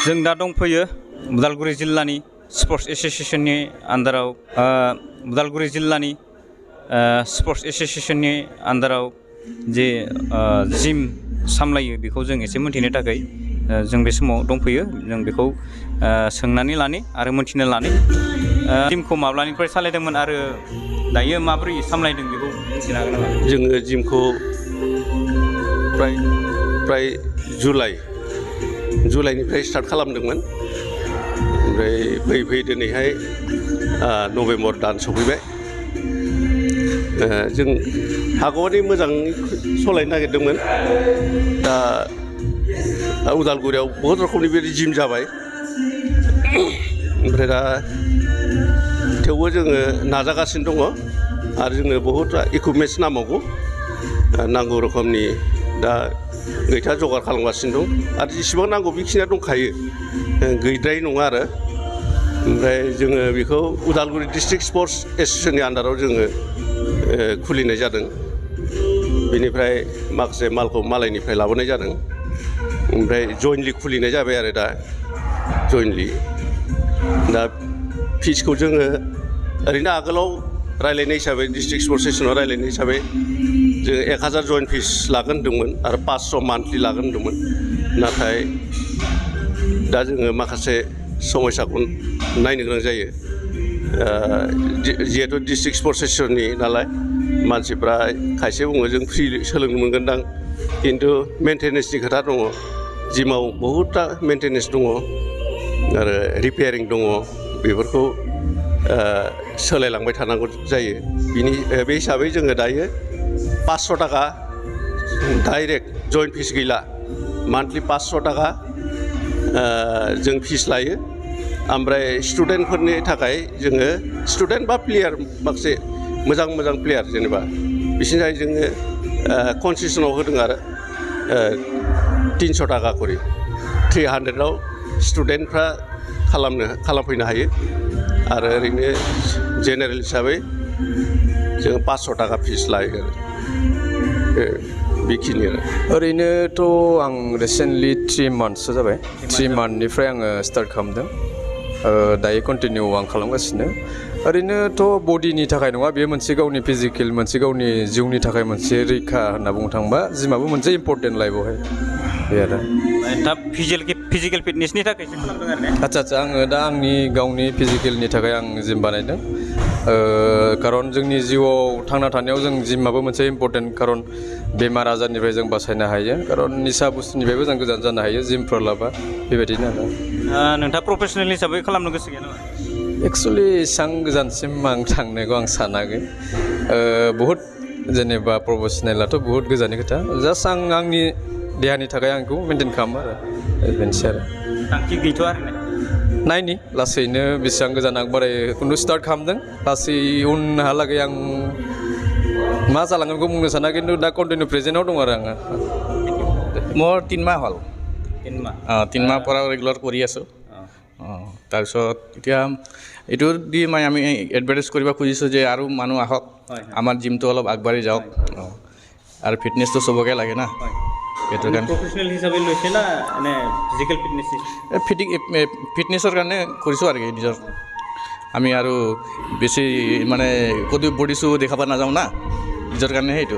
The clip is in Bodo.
जों दा दंफैयो उदालगुरि जिल्लानि स्पर्ट्स एसोसिएशननि आन्दाराव उदालगुरि जिल्लानि स्पर्ट्स एसोसिएशननि आन्दाराव जे जिम सामलायो बेखौ जों एसे मोनथिनो थाखाय जों बे समाव दंफैयो जों बेखौ सोंनानै लानि आरो मोनथिनो लानि जिमखौ माब्लानिफ्राय सालायदोंमोन आरो दायो माबोरै सामलायदों बेखौ मिथिनो हागोन नामा? जोङो जिमखौ प्राय जुलाइनिफ्राय स्टार्ट खालामदोंमोन ओमफ्राय फैयै दिनैहाय नभेम्बर दान सफैबाय जों हागौमानि मोजाङै सालायनो नागिरदोंमोन दा उदालगुरियाव बहुद रोखोमनि बेबायदि जिम जाबाय ओमफ्राय दा थेवबो जोङो नाजागासिनो दङ आरो जोंनो बहुद इकुइपमेन्टस नांगौ रोखोमनि दा गैथा जगार खालामगासिनो दं आरो जेसेबां नांगौ बेखिनिया दंखायो गैद्राय नङा आरो ओमफ्राय जोङो बेखौ उदालगुरि डिस्ट्रिक्ट स्पर्ट्स एसोसिएशननि आन्दाराव जोङो खुलिनाय जादों बेनिफ्राय माखासे मालखौ मालायनिफ्राय लाबोनाय जादों ओमफ्राय जयेन्टलि खुलिनाय जाबाय आरो दा दा फिसखौ जोङो ओरैनो आगोलाव रायलायनाय हिसाबै डिस्ट्रिक्ट स्पर्ट्स एसोसिएशनाव रायलायनाय हिसाबै जोङो 1000 जयेन्ट फिस लागोन होनदोंमोन आरो 500 मान्थलि लागोन होनदोंमोन नाथाय दा जोङो माखासे समयसाखौ नायनो गोनां जायो जिहेतु डिस्ट्रिक्ट स्पर्ट्स एसोसिएशननि नालाय मानसिफ्रा खायसे बुङो जों फ्रि सोलोंनो मोनगोनदां खिन्थु मेनटेनेन्सनि खोथा दङ जिमाव बहुतथा मेनटेनेन्स दङ आरो रिपेयारिं दङ बेफोरखौ सोलायलांबाय थानांगौ जायो बे हिसाबै जोङो दायो 500 थाखा डाइरेक्ट जयेन्ट फिस गैला मान्थलि 500 थाखा जों फिस लायो ओमफ्राय स्टुडेन्टफोरनि थाखाय जोङो स्टुडेन्ट बा प्लेयार माखासे मोजां प्लेयार जेनेबा बिसोरनि थाखाय जोङो कनसेसनाव होदों आरो 300 थाखा करि 300आव स्टुडेन्टफ्रा खालामफैनो हायो आरो ओरैनो जेनेरेल हिसाबै जों 500 थाखा फिस लायो आरो बेखिनि आरो ओरैनोथ' आं रिसेन्टलि 3 मान्थसो जाबाय 3 मान्थनिफ्राय आङो स्टार्ट खालामदों दायो कन्टिनिउ आं खालामगासिनो ओरैनोथ' बडिनि थाखाय नङा बेयो मोनसे गावनि फिजिकेल मोनसे गावनि जिउनि थाखाय मोनसे रैखा होनना बुंनो थाङोबा जिमाबो मोनसे इम्परटेन्ट लाइफआवहाय बे आरो दा फिजिकेल फिटनेसनि थाखायसो खालामदों आरो ने आच्छा आङो दा आंनि गावनि फिजिकेलनि थाखाय आं जिम बानायदों खारन जोंनि जिउआव थांना थानायाव जों जिमाबो मोनसे इम्परटेन्ट खारन बेमार आजारनिफ्राय जों बासायनो हायो खारन निसा बुस्थुनिफ्रायबो जों गोजान जानो हायो जिमफोर लाबा बेबायदिनो आरो नोंथाङा प्रफेसनेल हिसाबै खालामनो गोसो गैया नामा? एक्सुवेलि एसां गोजानसिम आं थांनायखौ आं सानाखै बहुद जेनेबा प्रफेसनेलाथ' बहुद गोजाननि खोथा जास्ट आं आंनि देहानि थाखाय आंखौ मेनटेन खालामो आरो बेनोसै आरो थांखि गैथ'आ आरो नायनि लासैनो बेसेबां गोजान आं बाराय खुनु स्टार्ट खालामदों लासै उनहालागै आं मा जालांगोनखौ बुंनो साना खिन्थु दा कन्टिनिउ प्रेजेन्टआव दं आरो आङो মোৰ 3 মাহ হ'ল 3 মাহ পৰা ৰেগুলাৰ কৰি আছোঁ তাৰপিছত এতিয়া এইটো দি আমি এডভাৰটাইজ কৰিব খুজিছোঁ যে আৰু মানুহ আহক আমাৰ জিমটো অলপ আগবাঢ়ি যাওক আৰু ফিটনেছটো চবকে লাগে না সেইটো কাৰণে প্ৰফেচনেল হিচাপে লৈছে না এনে ফিজিকেল ফিটনেছ ফিটনেছৰ কাৰণে কৰিছোঁ আৰু নিজৰ আমি আৰু বেছি মানে ক'তো বডি শ্বু দেখাব নাযাওঁ না নিজৰ কাৰণে সেইটো